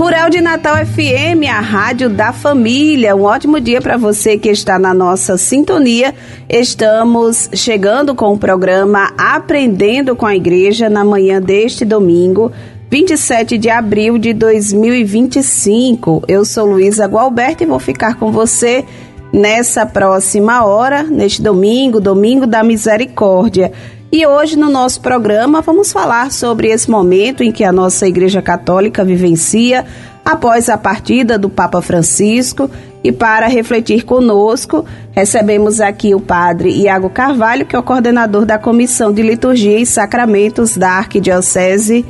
Rural de Natal FM, a rádio da família. Um ótimo dia para você que está na nossa sintonia. Estamos chegando com o programa Aprendendo com a Igreja na manhã deste domingo, 27 de abril de 2025. Eu sou Luísa Gualberto e vou ficar com você nessa próxima hora, neste domingo, Domingo da Misericórdia. E hoje no nosso programa vamos falar sobre esse momento em que a nossa Igreja Católica vivencia após a partida do Papa Francisco. E para refletir conosco, recebemos aqui o Padre Iago Carvalho, que é o coordenador da Comissão de Liturgia e Sacramentos da Arquidiocese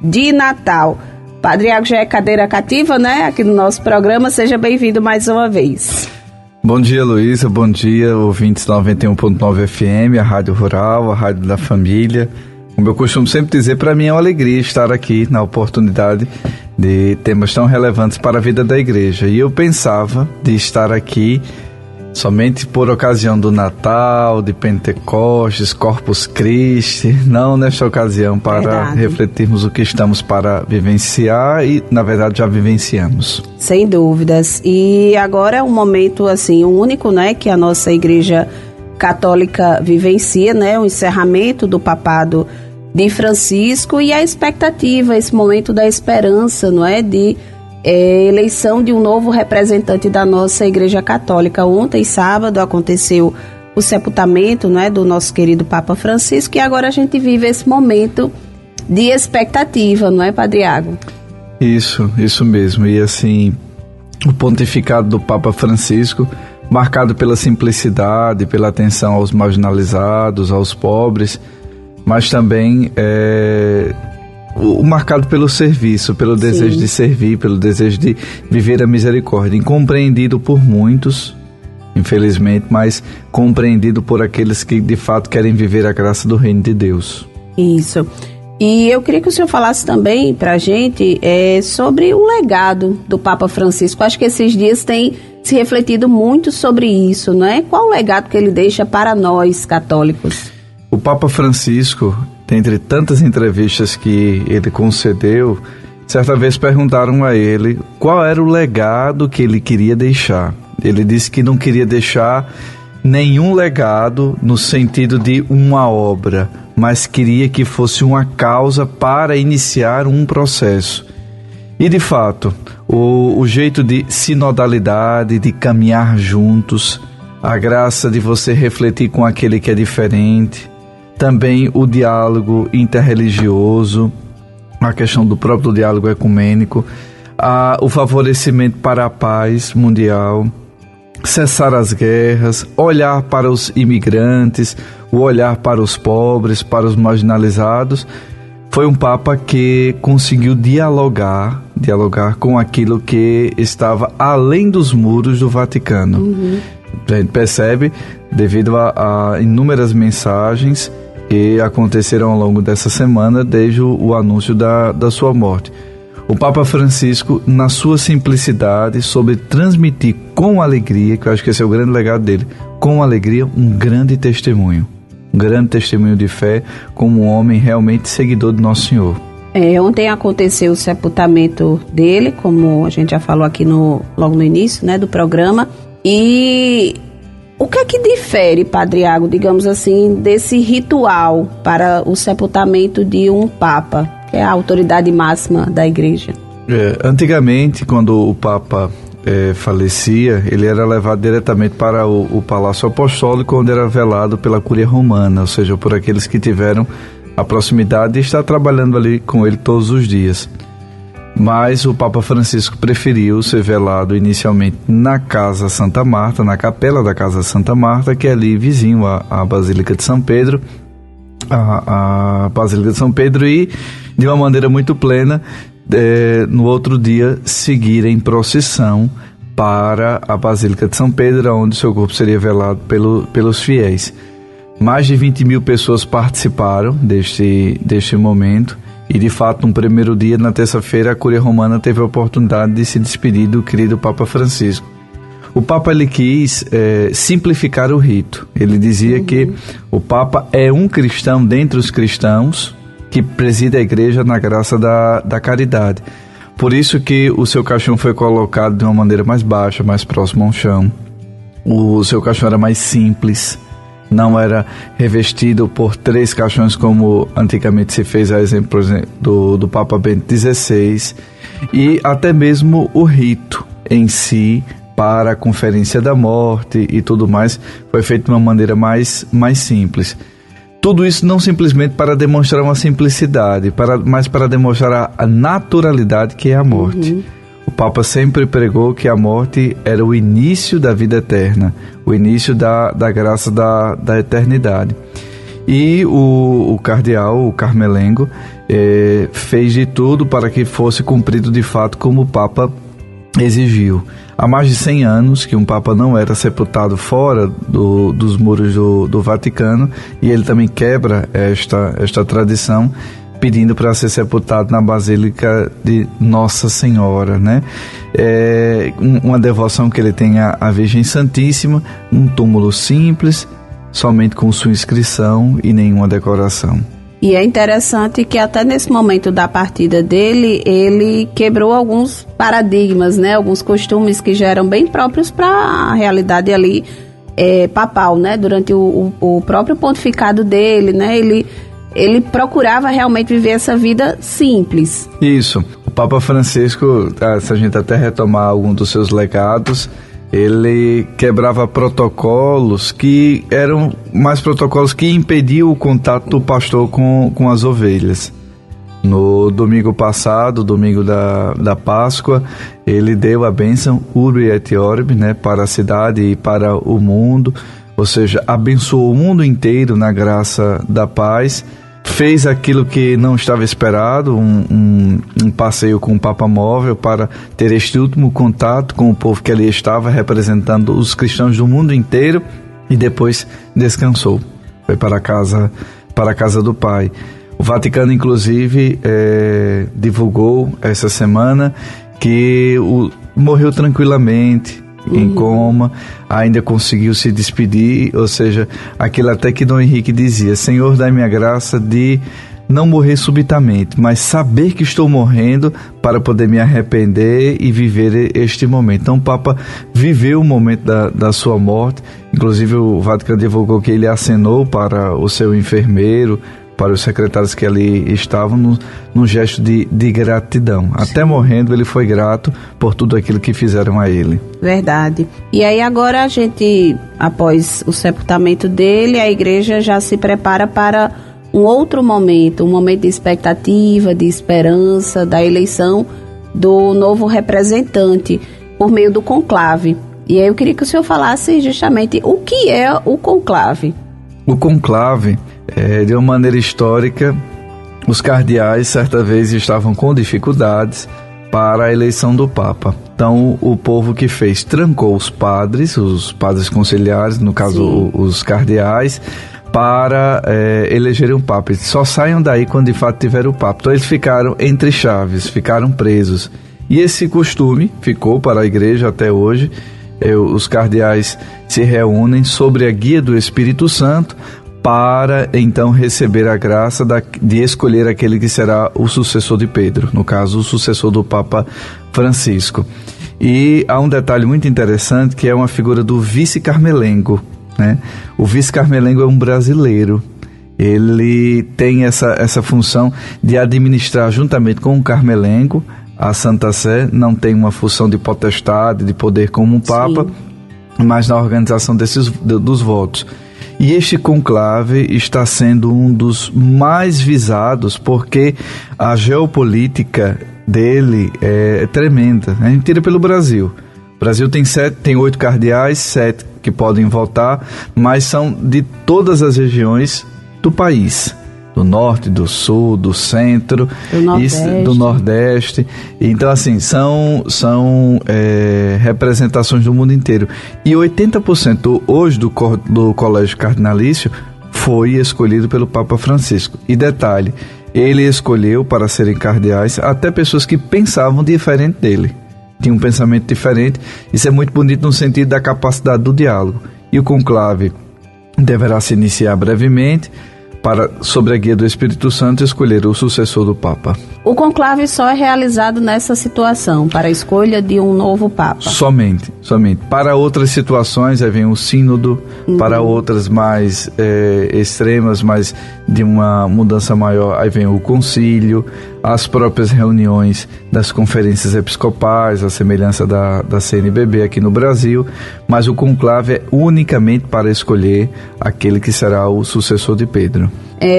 de Natal. Padre Iago já é cadeira cativa, né? Aqui no nosso programa. Seja bem-vindo mais uma vez. Bom dia, Luísa. Bom dia, ouvintes da 91.9 FM, a Rádio Rural, a Rádio da Família. Como eu costumo sempre dizer, para mim é uma alegria estar aqui na oportunidade de temas tão relevantes para a vida da igreja. E eu pensava de estar aqui somente por ocasião do Natal, de Pentecostes, Corpus Christi, não nesta ocasião para refletirmos o que estamos para vivenciar e, na verdade, já vivenciamos. Sem dúvidas. E agora é um momento, assim, único, né, que a nossa Igreja Católica vivencia, né, o encerramento do papado de Francisco e a expectativa, esse momento da esperança, não é, de eleição de um novo representante da nossa Igreja Católica. Ontem, sábado, aconteceu o sepultamento, não é, do nosso querido Papa Francisco, e agora a gente vive esse momento de expectativa, não é, Padre Iago? Isso mesmo. E assim, o pontificado do Papa Francisco, marcado pela simplicidade, pela atenção aos marginalizados, aos pobres, mas também marcado pelo serviço, pelo desejo de servir, pelo desejo de viver a misericórdia, incompreendido por muitos, infelizmente, mas compreendido por aqueles que de fato querem viver a graça do reino de Deus. Isso. E eu queria que o senhor falasse também para a gente sobre o legado do Papa Francisco. Acho que esses dias tem se refletido muito sobre isso, não é? Qual o legado que ele deixa para nós, católicos? O Papa Francisco, dentre tantas entrevistas que ele concedeu, certa vez perguntaram a ele qual era o legado que ele queria deixar. Ele disse que não queria deixar nenhum legado no sentido de uma obra, mas queria que fosse uma causa para iniciar um processo. E de fato, o jeito de sinodalidade, de caminhar juntos, a graça de você refletir com aquele que é diferente, também o diálogo interreligioso, a questão do próprio diálogo ecumênico, o favorecimento para a paz mundial, cessar as guerras, olhar para os imigrantes, o olhar para os pobres, para os marginalizados. Foi um Papa que conseguiu dialogar com aquilo que estava além dos muros do Vaticano. A gente percebe, devido a inúmeras mensagens que aconteceram ao longo dessa semana, desde o anúncio da sua morte. O Papa Francisco, na sua simplicidade, soube transmitir com alegria, que eu acho que esse é o grande legado dele, com alegria, um grande testemunho de fé, como um homem realmente seguidor de Nosso Senhor. Ontem aconteceu o sepultamento dele, como a gente já falou aqui logo no início, né, do programa, e o que é que difere, Padre Iago, digamos assim, desse ritual para o sepultamento de um Papa, que é a autoridade máxima da Igreja? Antigamente, quando o Papa falecia, ele era levado diretamente para o Palácio Apostólico, onde era velado pela Cúria Romana, ou seja, por aqueles que tiveram a proximidade de estar trabalhando ali com ele todos os dias. Mas o Papa Francisco preferiu ser velado inicialmente na Casa Santa Marta, na capela da Casa Santa Marta, que é ali vizinho à Basílica de São Pedro, a Basílica de São Pedro, e de uma maneira muito plena, no outro dia, seguir em procissão para a Basílica de São Pedro, onde seu corpo seria velado pelos fiéis. Mais de 20 mil pessoas participaram deste momento. E, de fato, no primeiro dia, na terça-feira, a Cúria Romana teve a oportunidade de se despedir do querido Papa Francisco. O Papa, ele quis simplificar o rito. Ele dizia que o Papa é um cristão dentre os cristãos que preside a igreja na graça da caridade. Por isso que o seu caixão foi colocado de uma maneira mais baixa, mais próximo ao chão. O seu caixão era mais simples, não era revestido por 3 caixões como antigamente se fez, a exemplo, por exemplo, do Papa Bento XVI, e até mesmo o rito em si para a Conferência da Morte e tudo mais foi feito de uma maneira mais simples. Tudo isso não simplesmente para demonstrar uma simplicidade, mas para demonstrar a naturalidade que é a morte. O Papa sempre pregou que a morte era o início da vida eterna, o início da graça da eternidade. E o cardeal, o Carmelengo, fez de tudo para que fosse cumprido de fato como o Papa exigiu. Há mais de 100 anos que um Papa não era sepultado fora dos muros do Vaticano, e ele também quebra esta tradição, pedindo para ser sepultado na Basílica de Nossa Senhora, né? Uma devoção que ele tem à Virgem Santíssima, um túmulo simples, somente com sua inscrição e nenhuma decoração. E é interessante que até nesse momento da partida dele, ele quebrou alguns paradigmas, né? Alguns costumes que já eram bem próprios para a realidade ali papal, né? Durante o próprio pontificado dele, né? Ele procurava realmente viver essa vida simples. Isso. O Papa Francisco, se a gente até retomar algum dos seus legados, ele quebrava protocolos que eram mais protocolos que impediam o contato do pastor com as ovelhas. No domingo passado, domingo da Páscoa, ele deu a bênção Urbi et Orbi, né, para a cidade e para o mundo, ou seja, abençoou o mundo inteiro na graça da paz. Fez aquilo que não estava esperado, um passeio com o Papa Móvel para ter este último contato com o povo que ali estava, representando os cristãos do mundo inteiro, e depois descansou. Foi para a casa do Pai. O Vaticano, inclusive, divulgou essa semana que morreu tranquilamente, em coma, ainda conseguiu se despedir, ou seja, aquilo até que Dom Henrique dizia: Senhor, dai-me a graça de não morrer subitamente, mas saber que estou morrendo para poder me arrepender e viver este momento. Então o Papa viveu o momento da sua morte. Inclusive o Vaticano divulgou que ele acenou para o seu enfermeiro, para os secretários que ali estavam, num gesto de gratidão. Sim. Até morrendo ele foi grato por tudo aquilo que fizeram a ele. Verdade. E aí agora a gente, após o sepultamento dele, a igreja já se prepara para um outro momento, um momento de expectativa, de esperança, da eleição do novo representante por meio do conclave. E aí eu queria que o senhor falasse justamente o que é o conclave. O conclave, de uma maneira histórica, os cardeais certa vez estavam com dificuldades para a eleição do Papa. Então o povo que fez trancou os padres conciliares, no caso os cardeais, para elegerem um Papa. Só saiam daí quando de fato tiver o Papa. Então eles ficaram entre chaves, ficaram presos. E esse costume ficou para a igreja até hoje. Os cardeais se reúnem sobre a guia do Espírito Santo para então receber a graça de escolher aquele que será o sucessor de Pedro, no caso o sucessor do Papa Francisco. E há um detalhe muito interessante, que é uma figura do vice-carmelengo, né? O vice-carmelengo é um brasileiro. Ele tem essa função de administrar juntamente com o carmelengo a Santa Sé. Não tem uma função de potestade, de poder como um Papa, mas na organização dos votos. E este conclave está sendo um dos mais visados, porque a geopolítica dele é tremenda. A gente tira pelo Brasil. O Brasil tem 8 cardeais, 7 que podem votar, mas são de todas as regiões do país. Do norte, do sul, do centro, do nordeste. Então, assim, são representações do mundo inteiro. E 80% hoje do Colégio Cardinalício foi escolhido pelo Papa Francisco. E detalhe, ele escolheu para serem cardeais até pessoas que pensavam diferente dele. Tinham um pensamento diferente. Isso é muito bonito no sentido da capacidade do diálogo. E o conclave deverá se iniciar brevemente, para, sob a guia do Espírito Santo, escolher o sucessor do Papa. O conclave só é realizado nessa situação, para a escolha de um novo Papa? Somente. Para outras situações, aí vem o sínodo, para outras mais extremas, mas de uma mudança maior, aí vem o concílio, as próprias reuniões das conferências episcopais, a semelhança da CNBB aqui no Brasil, mas o conclave é unicamente para escolher aquele que será o sucessor de Pedro.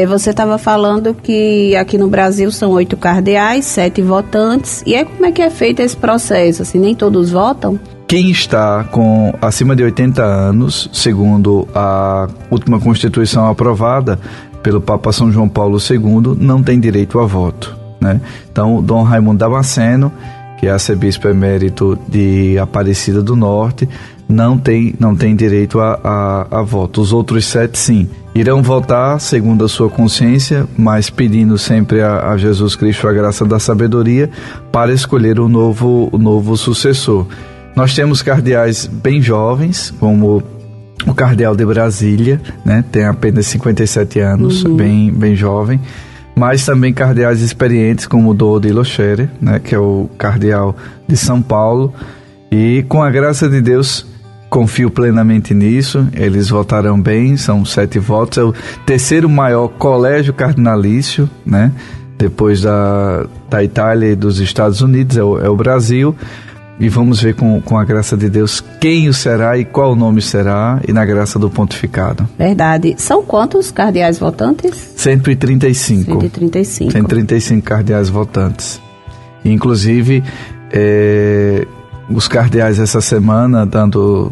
Você estava falando que aqui no Brasil são 8 cardeais, 7 votantes. E aí como é que é feito esse processo? Assim, nem todos votam? Quem está com acima de 80 anos, segundo a última Constituição aprovada pelo Papa São João Paulo II, não tem direito a voto, né? Então, Dom Raimundo Damasceno, que é arcebispo emérito de Aparecida do Norte, não tem direito a voto. Os outros 7, sim, irão votar segundo a sua consciência, mas pedindo sempre a Jesus Cristo a graça da sabedoria para escolher o novo sucessor. Nós temos cardeais bem jovens, como o cardeal de Brasília, né? Tem apenas 57 anos, bem jovem, mas também cardeais experientes, como o Dom Odilo Scherer, né? Que é o cardeal de São Paulo, e com a graça de Deus, confio plenamente nisso, eles votarão bem, são 7 votos, é o terceiro maior colégio cardinalício, né? Depois da Itália e dos Estados Unidos, é o Brasil, e vamos ver com a graça de Deus quem o será e qual o nome será, e na graça do pontificado. Verdade. São quantos cardeais votantes? 135. 135 cardeais votantes. Inclusive, os cardeais essa semana,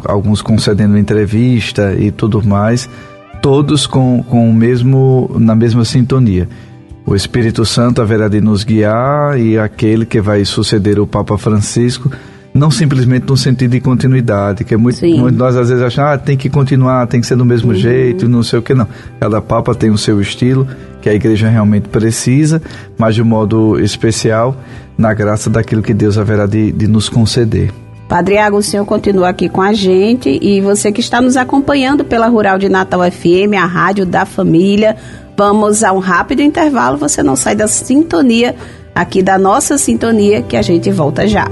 alguns concedendo entrevista e tudo mais, todos na mesma sintonia. O Espírito Santo haverá de nos guiar, e aquele que vai suceder o Papa Francisco, não simplesmente no sentido de continuidade, que muito nós às vezes achamos, tem que continuar, tem que ser do mesmo jeito, não sei o que, não. Cada Papa tem o seu estilo, que a Igreja realmente precisa, mas de um modo especial, na graça daquilo que Deus haverá de nos conceder. Padre Iago, o senhor continua aqui com a gente, e você que está nos acompanhando pela Rural de Natal FM, a rádio da família, vamos a um rápido intervalo, você não sai da sintonia, aqui da nossa sintonia, que a gente volta já.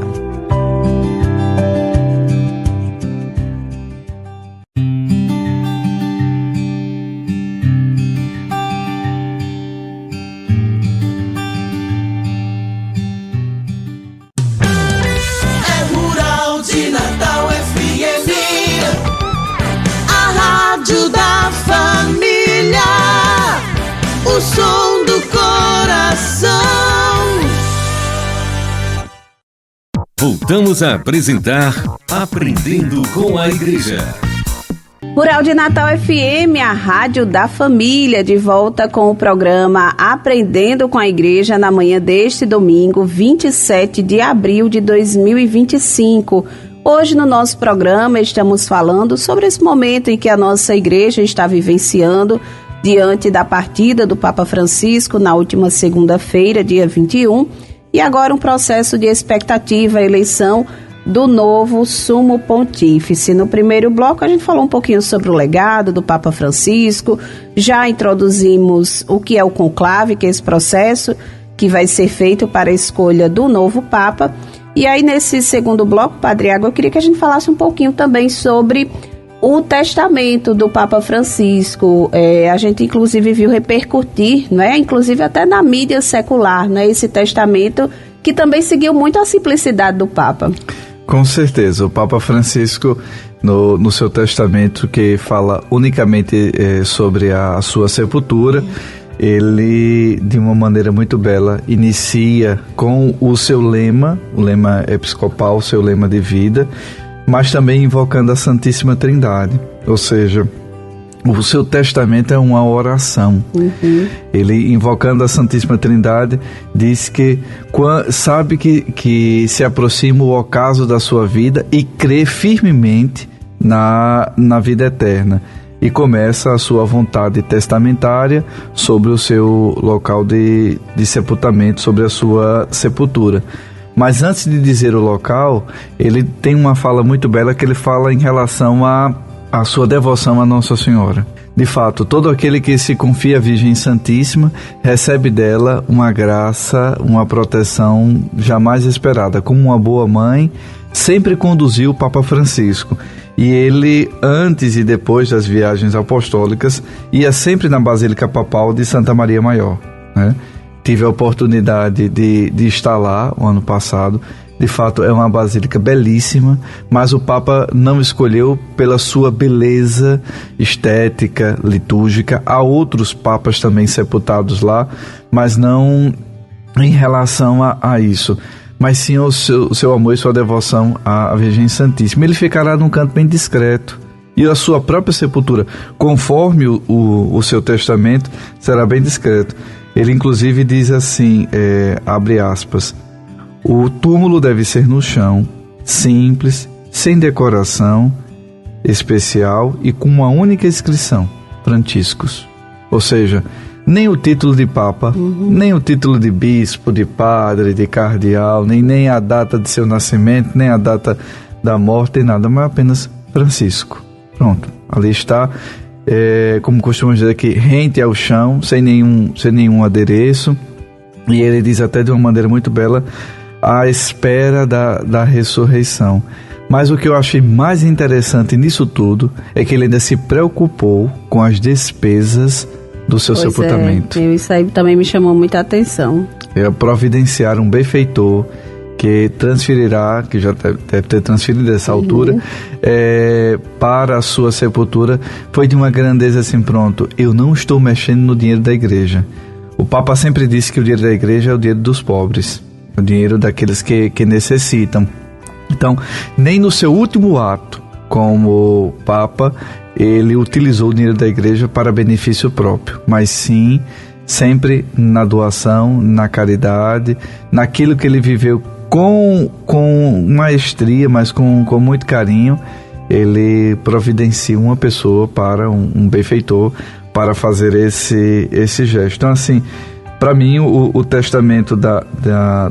O som do coração. Voltamos a apresentar Aprendendo com a Igreja. Rural de Natal FM, a rádio da família, de volta com o programa Aprendendo com a Igreja na manhã deste domingo, 27 de abril de 2025. Hoje no nosso programa estamos falando sobre esse momento em que a nossa igreja está vivenciando diante da partida do Papa Francisco na última segunda-feira, dia 21, e agora um processo de expectativa, a eleição do novo Sumo Pontífice. No primeiro bloco a gente falou um pouquinho sobre o legado do Papa Francisco, já introduzimos o que é o conclave, que é esse processo que vai ser feito para a escolha do novo Papa. E aí nesse segundo bloco, Padre Iago, eu queria que a gente falasse um pouquinho também sobre o testamento do Papa Francisco. A gente inclusive viu repercutir, né, inclusive até na mídia secular, né, esse testamento que também seguiu muito a simplicidade do Papa. Com certeza, o Papa Francisco, no seu testamento, que fala unicamente sobre a sua sepultura, ele, de uma maneira muito bela, inicia com o seu lema, o lema episcopal, o seu lema de vida, mas também invocando a Santíssima Trindade, ou seja, o seu testamento é uma oração. Ele, invocando a Santíssima Trindade, diz que sabe que se aproxima o ocaso da sua vida e crê firmemente na vida eterna. E começa a sua vontade testamentária sobre o seu local de sepultamento, sobre a sua sepultura. Mas antes de dizer o local, ele tem uma fala muito bela que ele fala em relação à a sua devoção à Nossa Senhora. De fato, todo aquele que se confia à Virgem Santíssima recebe dela uma graça, uma proteção jamais esperada. Como uma boa mãe, sempre conduziu o Papa Francisco. E ele, antes e depois das viagens apostólicas, ia sempre na Basílica Papal de Santa Maria Maior, né? Tive a oportunidade de estar lá o ano passado. De fato, é uma basílica belíssima, mas o Papa não escolheu pela sua beleza estética, litúrgica. Há outros papas também sepultados lá, mas não em relação a isso, mas sim o seu amor e sua devoção à Virgem Santíssima. Ele ficará num canto bem discreto, e a sua própria sepultura, conforme o seu testamento, será bem discreto. Ele inclusive diz assim, abre aspas, o túmulo deve ser no chão, simples, sem decoração especial e com uma única inscrição, Franciscus. Ou seja, nem o título de Papa, nem o título de bispo, de padre, de cardeal, nem a data de seu nascimento, nem a data da morte, nada, mas apenas Francisco. Pronto, ali está, como costumamos dizer aqui, rente ao chão, sem nenhum adereço. E ele diz até de uma maneira muito bela, à espera da ressurreição. Mas o que eu achei mais interessante nisso tudo é que ele ainda se preocupou com as despesas do seu sepultamento. Isso aí também me chamou muita atenção. É providenciar um benfeitor que transferirá, que já deve ter transferido nessa altura, para a sua sepultura. Foi de uma grandeza assim, pronto, eu não estou mexendo no dinheiro da igreja. O Papa sempre disse que o dinheiro da igreja é o dinheiro dos pobres, o dinheiro daqueles que necessitam. Então, nem no seu último ato como Papa, ele utilizou o dinheiro da igreja para benefício próprio, mas sim, sempre na doação, na caridade, naquilo que ele viveu com maestria, mas com muito carinho. Ele providencia uma pessoa para um benfeitor para fazer esse gesto. Então, assim, para mim, o testamento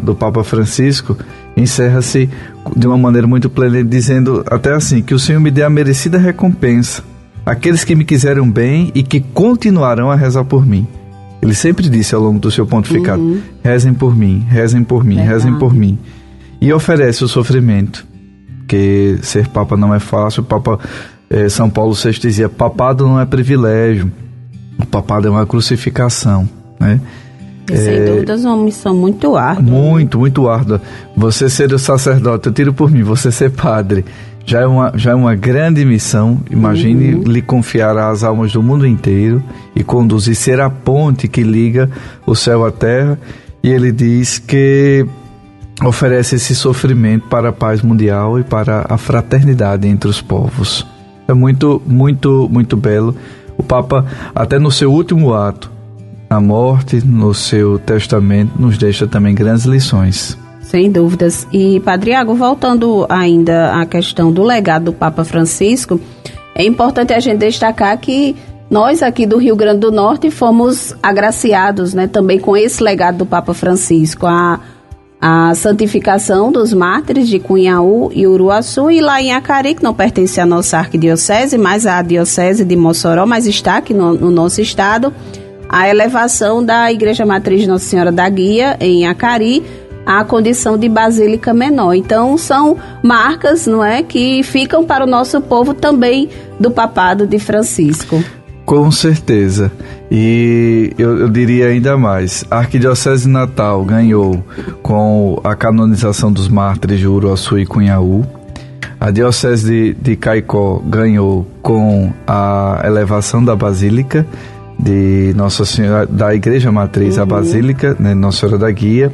do Papa Francisco encerra-se de uma maneira muito plena, dizendo até assim, que o Senhor me dê a merecida recompensa, aqueles que me quiseram bem e que continuarão a rezar por mim. Ele sempre disse ao longo do seu pontificado, rezem por mim, rezem por mim, rezem por mim. E oferece o sofrimento, que ser Papa não é fácil. O Papa São Paulo VI dizia, papado não é privilégio, o papado é uma crucificação, né? E sem dúvidas uma missão muito árdua. Muito árdua. Você ser o sacerdote, eu tiro por mim, você ser padre, já é uma grande missão. Imagine lhe confiar as almas do mundo inteiro e conduzir, ser a ponte que liga o céu à terra. E ele diz que oferece esse sofrimento para a paz mundial e para a fraternidade entre os povos. É muito belo. O Papa, até no seu último ato, a morte, no seu testamento, nos deixa também grandes lições. Sem dúvidas. E, Padre Iago, voltando ainda à questão do legado do Papa Francisco, é importante a gente destacar que nós aqui do Rio Grande do Norte fomos agraciados, né, também com esse legado do Papa Francisco, a santificação dos mártires de Cunhaú e Uruaçu, e lá em Acari, que não pertence à nossa arquidiocese, mas à diocese de Mossoró, mas está aqui no nosso estado, a elevação da Igreja Matriz de Nossa Senhora da Guia, em Acari, à condição de basílica menor. Então, são marcas, não é, que ficam para o nosso povo também do papado de Francisco. Com certeza. E eu diria ainda mais, a Arquidiocese de Natal ganhou com a canonização dos mártires de Uruaçu e Cunhaú. A Diocese de Caicó ganhou com a elevação da Basílica de Nossa Senhora, da Igreja Matriz, a Basílica, né, Nossa Senhora da Guia.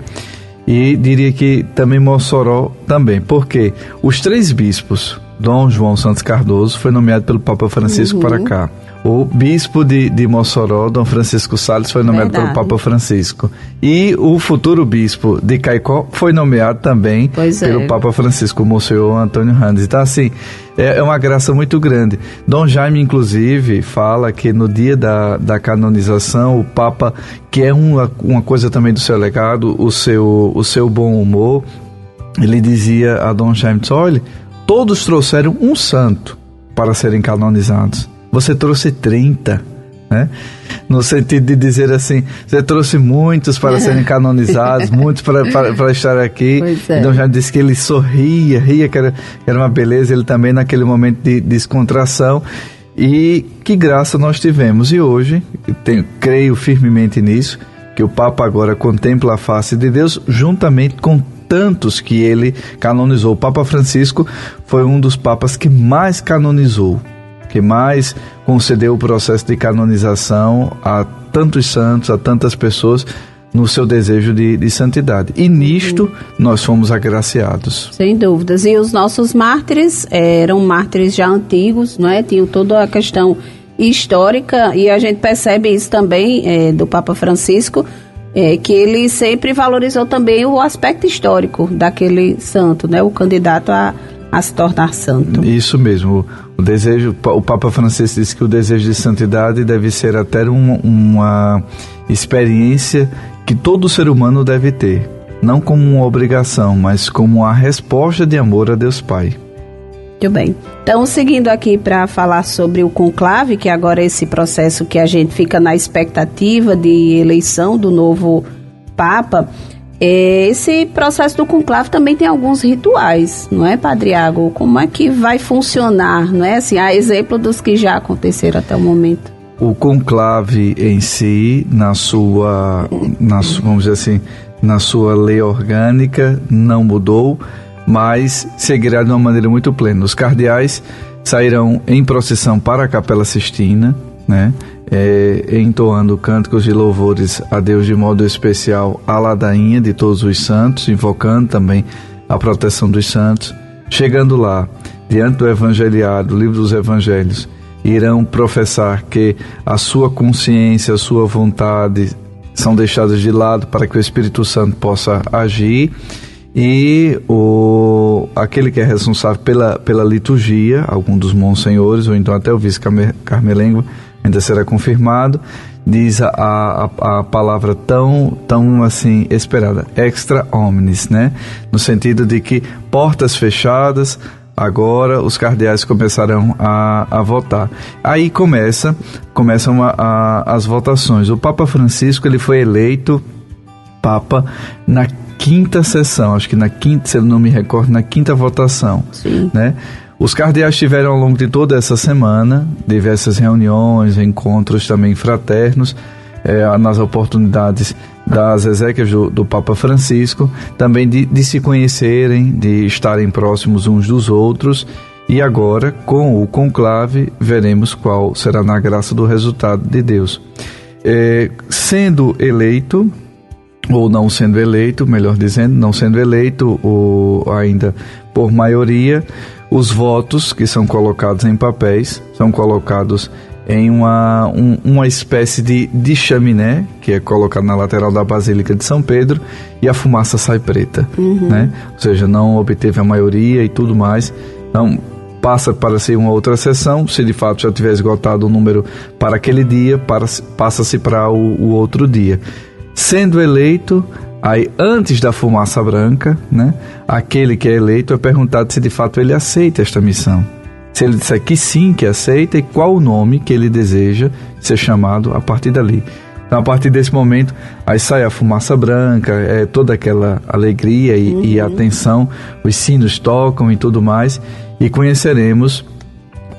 E diria que também Mossoró também, porque os 3 bispos, Dom João Santos Cardoso foi nomeado pelo Papa Francisco para cá. O bispo de Mossoró, Dom Francisco Salles, foi nomeado pelo Papa Francisco. E o futuro bispo de Caicó foi nomeado também pelo Papa Francisco, o Monsenhor Antônio Randes. Então, assim, é uma graça muito grande. Dom Jaime, inclusive, fala que no dia da canonização, o Papa, que é uma coisa também do seu legado, o seu bom humor, ele dizia a Dom Jaime, olha, todos trouxeram um santo, para serem canonizados. Você trouxe 30, né? No sentido de dizer assim, você trouxe muitos para serem canonizados, muitos para estar aqui. Então já disse que ele sorria, ria, que era uma beleza, ele também naquele momento de descontração. E que graça nós tivemos. E hoje, creio firmemente nisso, que o Papa agora contempla a face de Deus juntamente com tantos que ele canonizou. O Papa Francisco foi um dos papas que mais canonizou, que mais concedeu o processo de canonização a tantos santos, a tantas pessoas no seu desejo de santidade. E nisto nós fomos agraciados. Sem dúvidas. E os nossos mártires eram mártires já antigos, não é? Tinham toda a questão histórica, e a gente percebe isso também do Papa Francisco, que ele sempre valorizou também o aspecto histórico daquele santo, né? O candidato a se tornar santo. Isso mesmo. O Papa Francisco disse que o desejo de santidade deve ser até uma experiência que todo ser humano deve ter, não como uma obrigação, mas como a resposta de amor a Deus Pai. Muito bem. Então, seguindo aqui para falar sobre o conclave, que agora é esse processo que a gente fica na expectativa de eleição do novo Papa, esse processo do conclave também tem alguns rituais, não é, Padre Iago? Como é que vai funcionar, não é? Assim, a exemplo dos que já aconteceram até o momento. O conclave em si, vamos dizer assim, na sua lei orgânica, não mudou, mas seguirá de uma maneira muito plena. Os cardeais sairão em procissão para a Capela Sistina, né? Entoando cânticos de louvores a Deus de modo especial, a ladainha de todos os santos, invocando também a proteção dos santos. Chegando lá, diante do Evangeliário, do livro dos Evangelhos, irão professar que a sua consciência, a sua vontade são deixadas de lado para que o Espírito Santo possa agir, e aquele que é responsável pela liturgia, algum dos monsenhores, ou então até o vice-carmelengo, ainda será confirmado, diz a palavra tão assim esperada, extra omnes, né? No sentido de que portas fechadas, agora os cardeais começarão a votar. Aí começam as votações. O Papa Francisco, ele foi eleito Papa na quinta sessão, acho que na quinta, se eu não me recordo, na quinta votação. Sim. Né? Os cardeais tiveram ao longo de toda essa semana diversas reuniões, encontros também fraternos, nas oportunidades das exéquias do Papa Francisco, também de se conhecerem, de estarem próximos uns dos outros, e agora, com o conclave, veremos qual será na graça do resultado de Deus. Sendo eleito, ou não sendo eleito, melhor dizendo, não sendo eleito, ou ainda por maioria, os votos que são colocados em papéis são colocados em uma espécie de chaminé, que é colocado na lateral da Basílica de São Pedro, e a fumaça sai preta, né? Ou seja, não obteve a maioria e tudo mais. Então, passa para ser uma outra sessão. Se de fato já tiver esgotado o número para aquele dia, passa-se para o outro dia. Sendo eleito, aí antes da fumaça branca, né, aquele que é eleito é perguntado se de fato ele aceita esta missão. Se ele disser que sim, que aceita, e qual o nome que ele deseja ser chamado a partir dali. Então, a partir desse momento, aí sai a fumaça branca, toda aquela alegria e atenção, os sinos tocam e tudo mais, e conheceremos,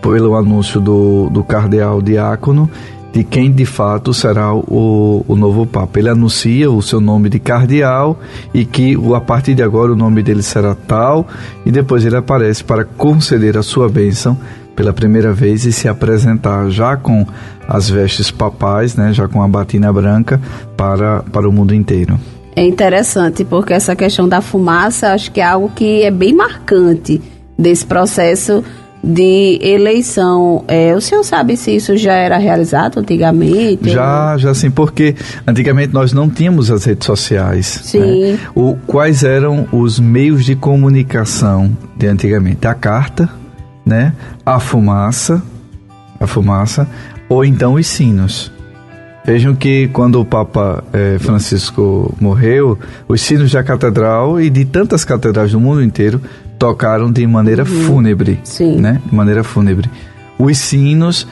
pelo anúncio do cardeal diácono, de quem de fato será o novo Papa. Ele anuncia o seu nome de cardeal e que a partir de agora o nome dele será tal, e depois ele aparece para conceder a sua bênção pela primeira vez e se apresentar já com as vestes papais, né, já com a batina branca para o mundo inteiro. É interessante porque essa questão da fumaça acho que é algo que é bem marcante desse processo de eleição. O senhor sabe se isso já era realizado antigamente? Já sim, porque antigamente nós não tínhamos as redes sociais. Sim. Né? Quais eram os meios de comunicação de antigamente? A carta, né? A fumaça, ou então os sinos. Vejam que quando o Papa Francisco morreu, os sinos da catedral e de tantas catedrais do mundo inteiro tocaram de maneira fúnebre, Sim. né? De maneira fúnebre. Os sinos,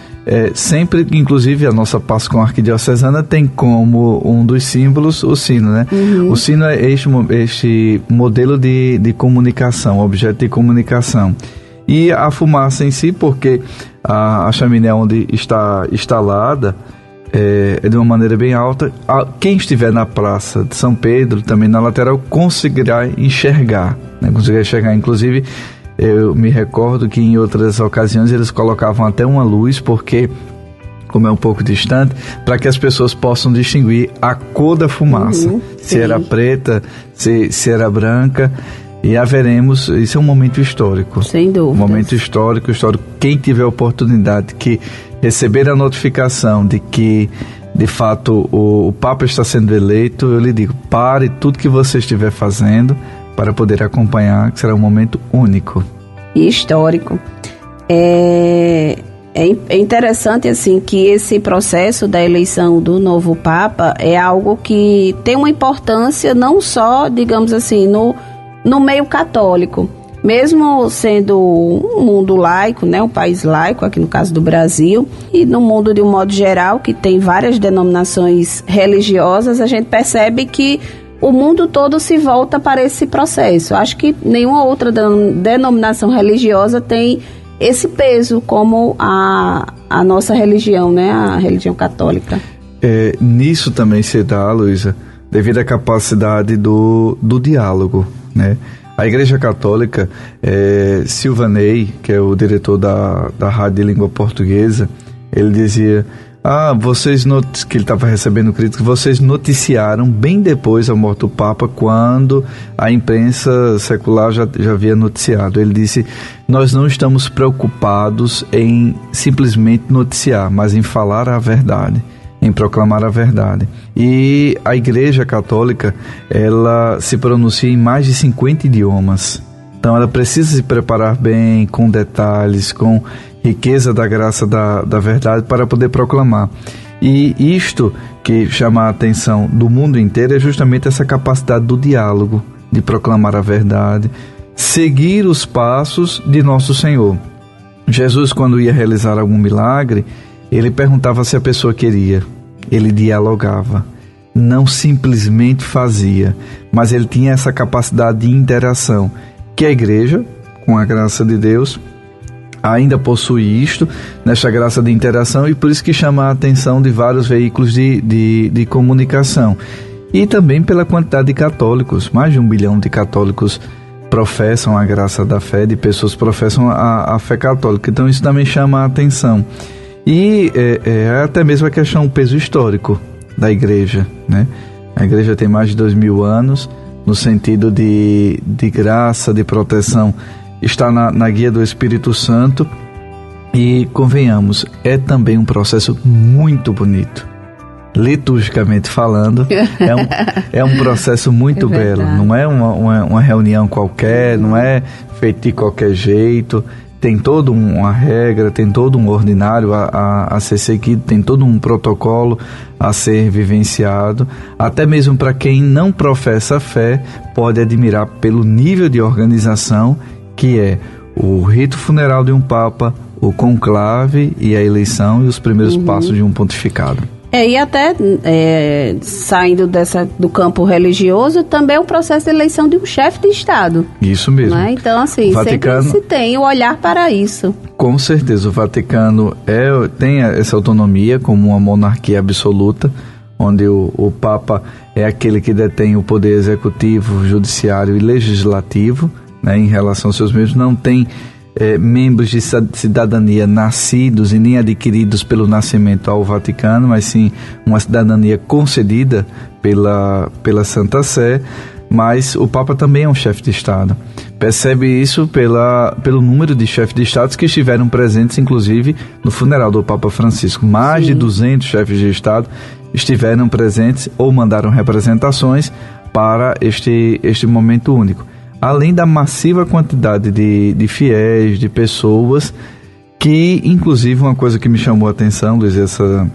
sempre, inclusive a nossa Páscoa Arquidiocesana tem como um dos símbolos o sino, né? O sino é este modelo de comunicação, objeto de comunicação. E a fumaça em si, porque a chaminé onde está instalada é de uma maneira bem alta. Quem estiver na Praça de São Pedro, também na lateral, conseguirá enxergar, né? Conseguirá enxergar, inclusive. Eu me recordo que em outras ocasiões eles colocavam até uma luz, porque, como é um pouco distante, para que as pessoas possam distinguir a cor da fumaça, se era preta, se era branca, e haveremos, isso é um momento histórico. Sem dúvida. Um momento histórico. Quem tiver a oportunidade que receber a notificação de que, de fato, o Papa está sendo eleito, eu lhe digo, pare tudo que você estiver fazendo, para poder acompanhar, que será um momento único. E histórico. É interessante, assim, que esse processo da eleição do novo Papa é algo que tem uma importância não só, digamos assim, no meio católico. Mesmo sendo um mundo laico, né, um país laico, aqui no caso do Brasil, e no mundo de um modo geral, que tem várias denominações religiosas, a gente percebe que o mundo todo se volta para esse processo. Acho que nenhuma outra denominação religiosa tem esse peso como a nossa religião, né? A religião católica. Nisso também se dá, Luísa, devido à capacidade do diálogo, né? A Igreja Católica, Silvanei, que é o diretor da Rádio de Língua Portuguesa, ele dizia... que ele estava recebendo críticas, vocês noticiaram bem depois da morte do Papa, quando a imprensa secular já havia noticiado. Ele disse, nós não estamos preocupados em simplesmente noticiar, mas em falar a verdade, em proclamar a verdade. E a Igreja Católica, ela se pronuncia em mais de 50 idiomas. Então ela precisa se preparar bem, com detalhes, com riqueza da graça da verdade para poder proclamar. E isto que chama a atenção do mundo inteiro é justamente essa capacidade do diálogo, de proclamar a verdade, seguir os passos de nosso Senhor. Jesus, quando ia realizar algum milagre, ele perguntava se a pessoa queria, ele dialogava, não simplesmente fazia, mas ele tinha essa capacidade de interação, que a igreja, com a graça de Deus, ainda possui isto, nesta graça de interação, e por isso que chama a atenção de vários veículos de comunicação. E também pela quantidade de católicos, mais de 1 bilhão de católicos professam a graça da fé, de pessoas professam a fé católica. Então isso também chama a atenção. E até mesmo a questão, o peso histórico da igreja, né? A igreja tem mais de 2000 anos, no sentido de graça, de proteção, está na guia do Espírito Santo. E convenhamos, é também um processo muito bonito, liturgicamente falando. É um processo muito belo, não é uma reunião qualquer, não é feito de qualquer jeito, tem toda uma regra, tem todo um ordinário a ser seguido, tem todo um protocolo a ser vivenciado. Até mesmo para quem não professa a fé, pode admirar pelo nível de organização que é o rito funeral de um Papa, o conclave e a eleição e os primeiros passos de um pontificado. E até saindo do campo religioso, também é um processo de eleição de um chefe de Estado. Isso mesmo. Né? Então, assim, Vaticano, sempre se tem o olhar para isso. Com certeza, o Vaticano tem essa autonomia como uma monarquia absoluta, onde o Papa é aquele que detém o poder executivo, judiciário e legislativo, né, em relação aos seus membros. Não tem membros de cidadania nascidos e nem adquiridos pelo nascimento ao Vaticano, mas sim uma cidadania concedida pela Santa Sé. Mas o Papa também é um chefe de Estado. Percebe isso pelo número de chefes de Estado que estiveram presentes, inclusive, no funeral do Papa Francisco. Mais de 200 chefes de Estado estiveram presentes ou mandaram representações para este momento único. Além da massiva quantidade de fiéis, de pessoas, que, inclusive, uma coisa que me chamou a atenção, Luiz, essa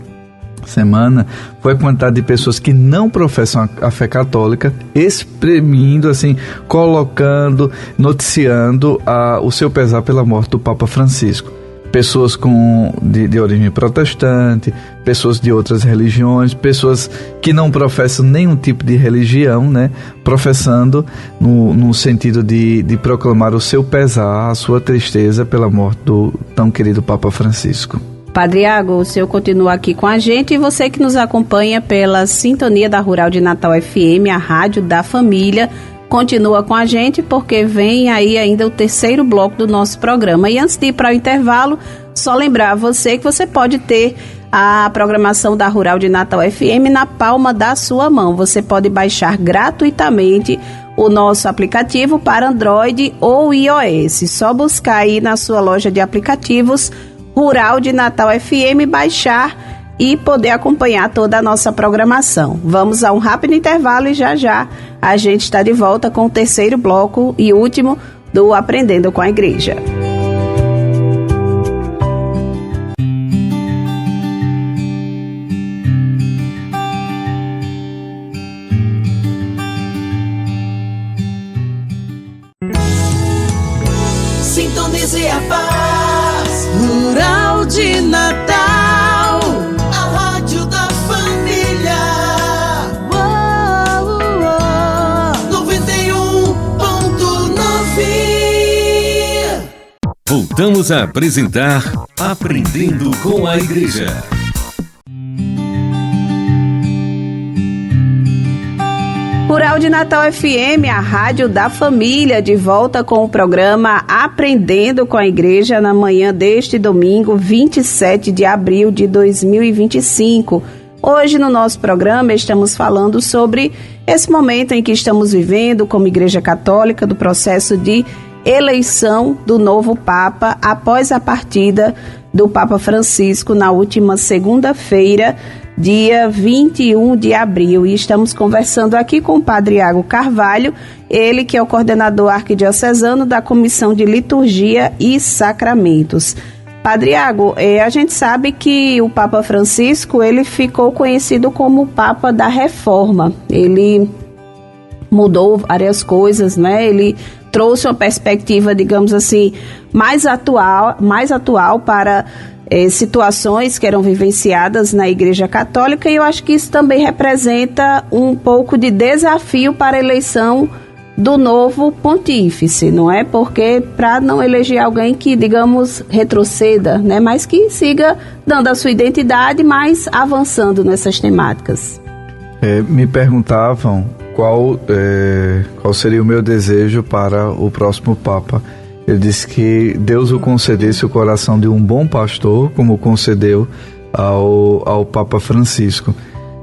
semana foi a quantidade de pessoas que não professam a fé católica, exprimindo, assim, colocando, noticiando o seu pesar pela morte do Papa Francisco. Pessoas de origem protestante, pessoas de outras religiões, pessoas que não professam nenhum tipo de religião, né? Professando no sentido de proclamar o seu pesar, a sua tristeza pela morte do tão querido Papa Francisco. Padre Iago, o senhor continua aqui com a gente e você que nos acompanha pela sintonia da Rural de Natal FM, a rádio da família, continua com a gente porque vem aí ainda o terceiro bloco do nosso programa. E antes de ir para o intervalo, só lembrar a você que você pode ter a programação da Rural de Natal FM na palma da sua mão. Você pode baixar gratuitamente o nosso aplicativo para Android ou iOS. Só buscar aí na sua loja de aplicativos Rural de Natal FM, baixar e poder acompanhar toda a nossa programação. Vamos a um rápido intervalo e já a gente está de volta com o terceiro bloco e último do Aprendendo com a Igreja. Sintonize a paz, Rural de Natal, a rádio da família. 91.9. Voltamos a apresentar Aprendendo com a Igreja. Rural de Natal FM, a rádio da família, de volta com o programa Aprendendo com a Igreja na manhã deste domingo, 27 de abril de 2025. Hoje no nosso programa estamos falando sobre esse momento em que estamos vivendo como Igreja Católica, do processo de eleição do novo Papa após a partida do Papa Francisco na última segunda-feira, dia 21 de abril. E estamos conversando aqui com o Padre Iago Carvalho, ele que é o coordenador arquidiocesano da Comissão de Liturgia e Sacramentos. Padre Iago, a gente sabe que o Papa Francisco, ele ficou conhecido como o Papa da Reforma. Ele mudou várias coisas, né? Ele trouxe uma perspectiva, digamos assim, mais atual para situações que eram vivenciadas na Igreja Católica, e eu acho que isso também representa um pouco de desafio para a eleição do novo pontífice, não é? Porque para não eleger alguém que, digamos, retroceda, né? Mas que siga dando a sua identidade, mas avançando nessas temáticas. Me perguntavam qual seria o meu desejo para o próximo Papa. Eu disse que Deus o concedesse o coração de um bom pastor, como concedeu ao Papa Francisco.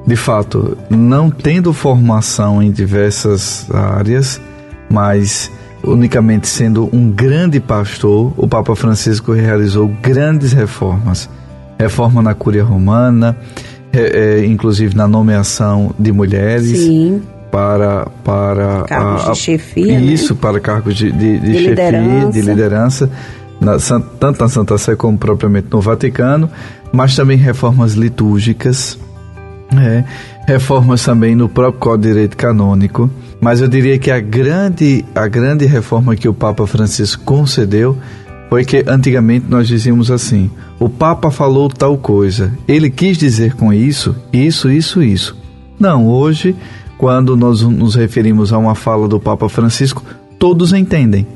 De fato, não tendo formação em diversas áreas, mas unicamente sendo um grande pastor, o Papa Francisco realizou grandes reformas. Reforma na Cúria Romana, inclusive na nomeação de mulheres. Sim. Para cargos de chefia, isso, né? Para cargos de chefia, de liderança, tanto na Santa Sé como propriamente no Vaticano, mas também reformas litúrgicas, reformas também no próprio Código de Direito Canônico. Mas eu diria que a grande reforma que o Papa Francisco concedeu foi que antigamente nós dizíamos assim: o Papa falou tal coisa, ele quis dizer com isso. Não, hoje, quando nós nos referimos a uma fala do Papa Francisco, todos entendem.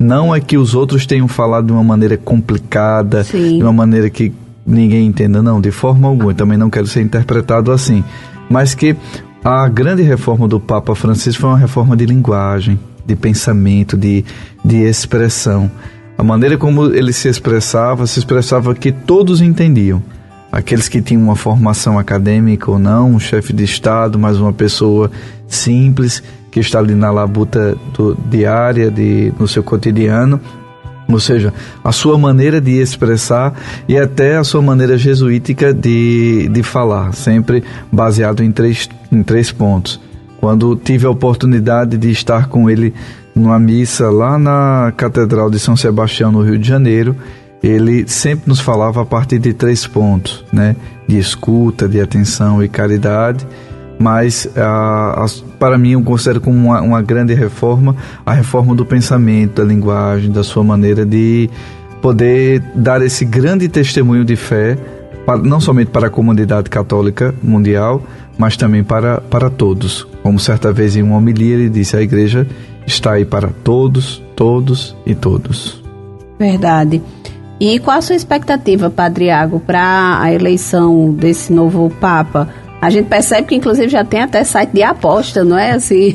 Não é que os outros tenham falado de uma maneira complicada, Sim. de uma maneira que ninguém entenda, não, de forma alguma. Eu também não quero ser interpretado assim. Mas que a grande reforma do Papa Francisco foi uma reforma de linguagem, de pensamento, de expressão. A maneira como ele se expressava que todos entendiam. Aqueles que tinham uma formação acadêmica ou não, um chefe de Estado, mas uma pessoa simples, que está ali na labuta diária, no seu cotidiano. Ou seja, a sua maneira de expressar e até a sua maneira jesuítica de falar, sempre baseado em três pontos. Quando tive a oportunidade de estar com ele numa missa lá na Catedral de São Sebastião, no Rio de Janeiro, ele sempre nos falava a partir de 3 pontos, né? de escuta, de atenção e caridade. Mas para mim eu considero como uma grande reforma, a reforma do pensamento, da linguagem, da sua maneira de poder dar esse grande testemunho de fé, não somente para a comunidade católica mundial, mas também para todos. Como certa vez em uma homilia ele disse, a igreja está aí para todos, todos e todos. Verdade. E qual a sua expectativa, Padre Iago, para a eleição desse novo Papa? A gente percebe que, inclusive, já tem até site de aposta, não é? Assim,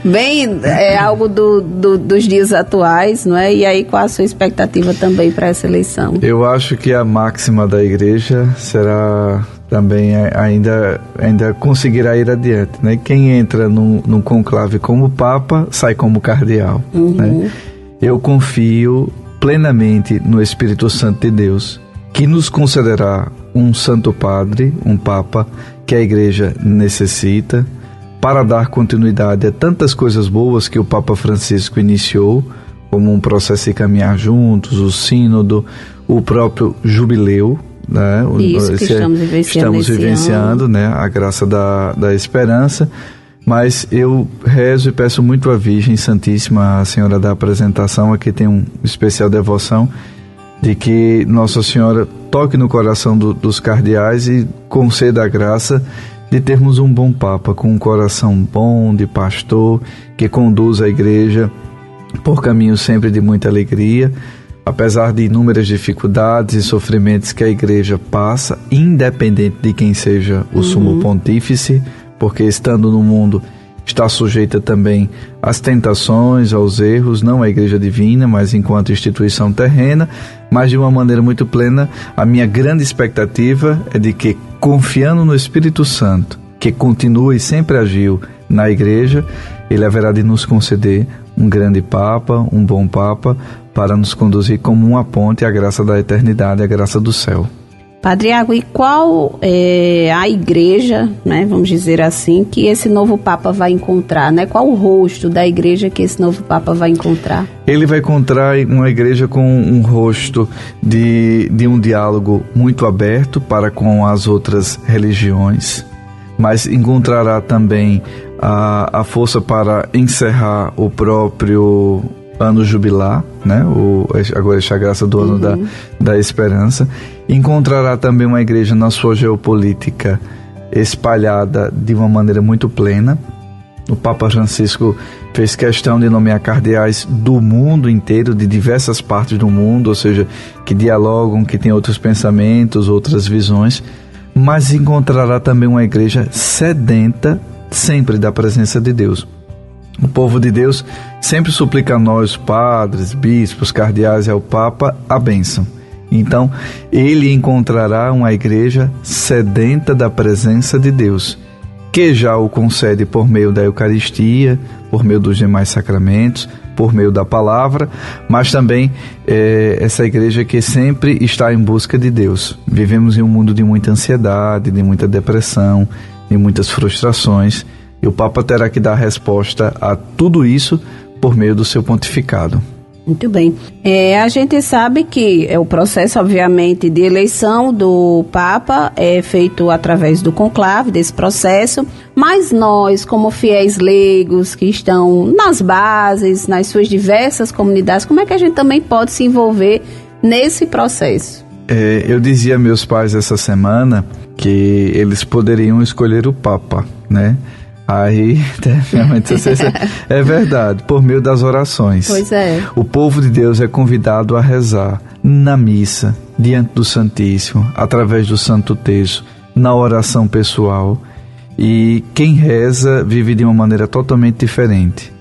bem, algo dos dias atuais, não é? E aí, qual a sua expectativa também para essa eleição? Eu acho que a máxima da igreja será também ainda conseguirá ir adiante, né? Quem entra no conclave como Papa, sai como cardeal, né? Eu confio plenamente no Espírito Santo de Deus, que nos concederá um Santo Padre, um Papa, que a Igreja necessita para dar continuidade a tantas coisas boas que o Papa Francisco iniciou, como um processo de caminhar juntos, o sínodo, o próprio jubileu, né? Isso que estamos vivenciando, né? A graça da esperança. Mas eu rezo e peço muito à Virgem Santíssima, a Senhora da Apresentação, aqui tem uma especial devoção, de que Nossa Senhora toque no coração dos cardeais e conceda a graça de termos um bom Papa, com um coração bom, de pastor, que conduza a Igreja por caminhos sempre de muita alegria, apesar de inúmeras dificuldades e sofrimentos que a Igreja passa, independente de quem seja o sumo pontífice, porque estando no mundo está sujeita também às tentações, aos erros, não a Igreja Divina, mas enquanto instituição terrena, mas de uma maneira muito plena. A minha grande expectativa é de que, confiando no Espírito Santo, que continua e sempre agiu na Igreja, Ele haverá de nos conceder um grande Papa, um bom Papa, para nos conduzir como uma ponte à graça da eternidade, à graça do céu. Padre Iago, e qual é a igreja, né, vamos dizer assim, que esse novo Papa vai encontrar, né? Qual o rosto da igreja que esse novo Papa vai encontrar? Ele vai encontrar uma igreja com um rosto de um diálogo muito aberto para com as outras religiões, mas encontrará também a força para encerrar o próprio ano jubilar, né? Agora esta graça do ano da esperança. Encontrará também uma igreja na sua geopolítica espalhada de uma maneira muito plena. O Papa Francisco fez questão de nomear cardeais do mundo inteiro, de diversas partes do mundo, ou seja, que dialogam, que têm outros pensamentos, outras visões, mas encontrará também uma igreja sedenta sempre da presença de Deus. O povo de Deus sempre suplica a nós, padres, bispos, cardeais e ao Papa, a bênção. Então, ele encontrará uma igreja sedenta da presença de Deus, que já o concede por meio da Eucaristia, por meio dos demais sacramentos, por meio da palavra, mas também essa igreja que sempre está em busca de Deus. Vivemos em um mundo de muita ansiedade, de muita depressão, de muitas frustrações, e o Papa terá que dar resposta a tudo isso por meio do seu pontificado. Muito bem. A gente sabe que o processo, obviamente, de eleição do Papa é feito através do conclave, desse processo, mas nós, como fiéis leigos que estão nas bases, nas suas diversas comunidades, como é que a gente também pode se envolver nesse processo? Eu dizia a meus pais essa semana que eles poderiam escolher o Papa, né? Aí, realmente, é verdade, por meio das orações. Pois é. O povo de Deus é convidado a rezar na missa, diante do Santíssimo, através do Santo Terço, na oração pessoal. E quem reza vive de uma maneira totalmente diferente.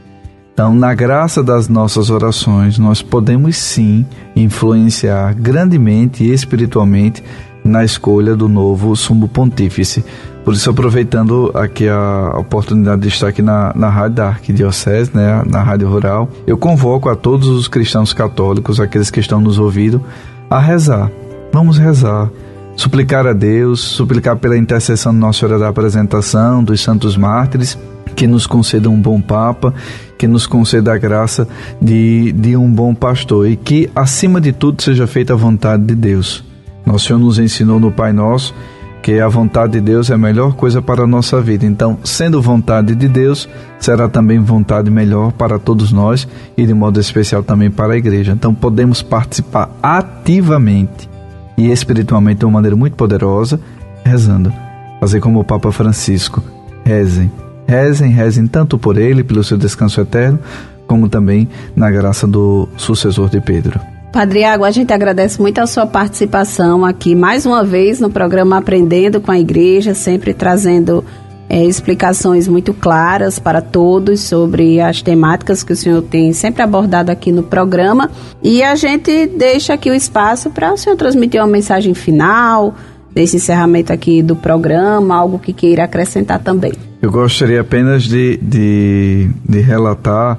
Então, na graça das nossas orações, nós podemos sim influenciar grandemente e espiritualmente na escolha do novo sumo pontífice. Por isso, aproveitando aqui a oportunidade de estar aqui na rádio da Arquidiocese, né, na Rádio Rural, eu convoco a todos os cristãos católicos, aqueles que estão nos ouvindo, a rezar. Vamos rezar, suplicar a Deus, suplicar pela intercessão de Nossa Senhora da Apresentação, dos santos mártires, que nos conceda um bom Papa, que nos conceda a graça de um bom pastor e que, acima de tudo, seja feita a vontade de Deus. Nosso Senhor nos ensinou no Pai Nosso que a vontade de Deus é a melhor coisa para a nossa vida. Então, sendo vontade de Deus, será também vontade melhor para todos nós e de modo especial também para a igreja. Então, podemos participar ativamente e espiritualmente de uma maneira muito poderosa, rezando. Fazer como o Papa Francisco, rezem. Rezem, rezem tanto por ele, pelo seu descanso eterno, como também na graça do sucessor de Pedro. Padre Iago, a gente agradece muito a sua participação aqui mais uma vez no programa Aprendendo com a Igreja, sempre trazendo explicações muito claras para todos sobre as temáticas que o senhor tem sempre abordado aqui no programa. E a gente deixa aqui o espaço para o senhor transmitir uma mensagem final desse encerramento aqui do programa, algo que queira acrescentar também. Eu gostaria apenas de relatar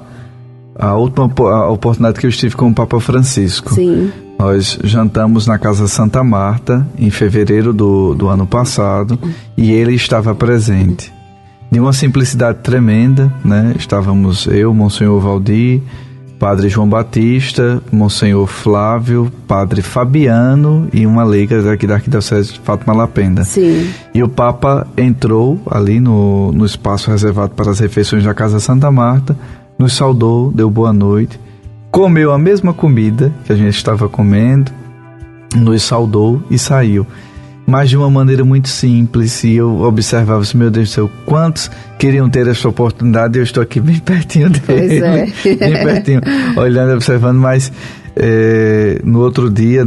a última oportunidade que eu estive com o Papa Francisco. Sim. Nós jantamos na Casa Santa Marta em fevereiro do ano passado e ele estava presente. De uma simplicidade tremenda, né? Estávamos eu, Monsenhor Valdir, Padre João Batista, Monsenhor Flávio, Padre Fabiano e uma leiga daqui da Arquidiocese de Fátima Lapenda. Sim. E o Papa entrou ali no espaço reservado para as refeições da Casa Santa Marta, nos saudou, deu boa noite, comeu a mesma comida que a gente estava comendo, nos saudou e saiu. Mas de uma maneira muito simples, e eu observava assim, meu Deus do céu, quantos queriam ter essa oportunidade, eu estou aqui bem pertinho dele, pois é. bem pertinho, olhando, observando, mas no outro dia,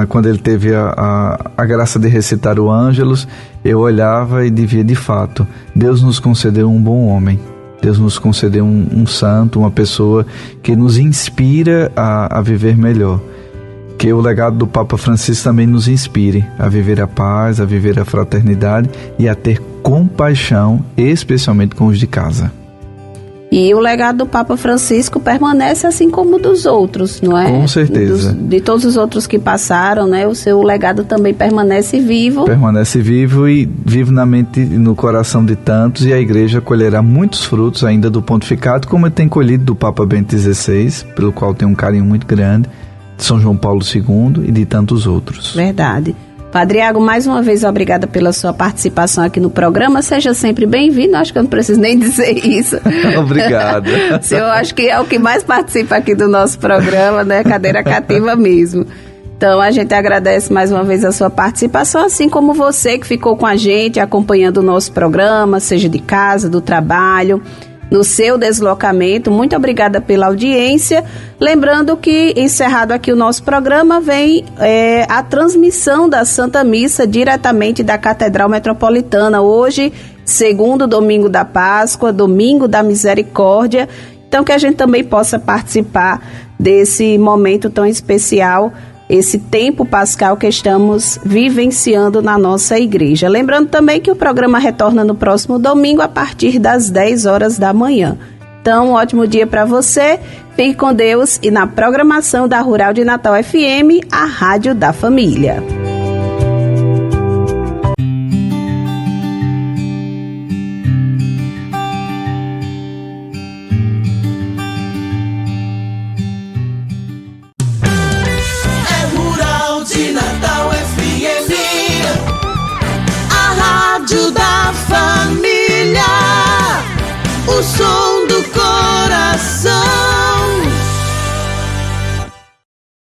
quando ele teve a graça de recitar o Ângelus, eu olhava e via de fato, Deus nos concedeu um bom homem. Deus nos concedeu um santo, uma pessoa que nos inspira a viver melhor. Que o legado do Papa Francisco também nos inspire a viver a paz, a viver a fraternidade e a ter compaixão, especialmente com os de casa. E o legado do Papa Francisco permanece assim como o dos outros, não é? Com certeza. De todos os outros que passaram, né? O seu legado também permanece vivo. Permanece vivo e vivo na mente e no coração de tantos, e a Igreja colherá muitos frutos ainda do pontificado, como tem colhido do Papa Bento XVI, pelo qual tem um carinho muito grande, de São João Paulo II e de tantos outros. Verdade. Padre Iago, mais uma vez, obrigada pela sua participação aqui no programa. Seja sempre bem-vindo. Acho que eu não preciso nem dizer isso. Obrigado. O senhor acho que é o que mais participa aqui do nosso programa, né? Cadeira cativa mesmo. Então, a gente agradece mais uma vez a sua participação, assim como você que ficou com a gente, acompanhando o nosso programa, seja de casa, do trabalho, no seu deslocamento. Muito obrigada pela audiência. Lembrando que, encerrado aqui o nosso programa, vem a transmissão da Santa Missa diretamente da Catedral Metropolitana. Hoje, segundo domingo da Páscoa, domingo da Misericórdia. Então, que a gente também possa participar desse momento tão especial, esse tempo pascal que estamos vivenciando na nossa igreja. Lembrando também que o programa retorna no próximo domingo a partir das 10 horas da manhã. Então, um ótimo dia para você, fique com Deus e na programação da Rural de Natal FM, a Rádio da Família.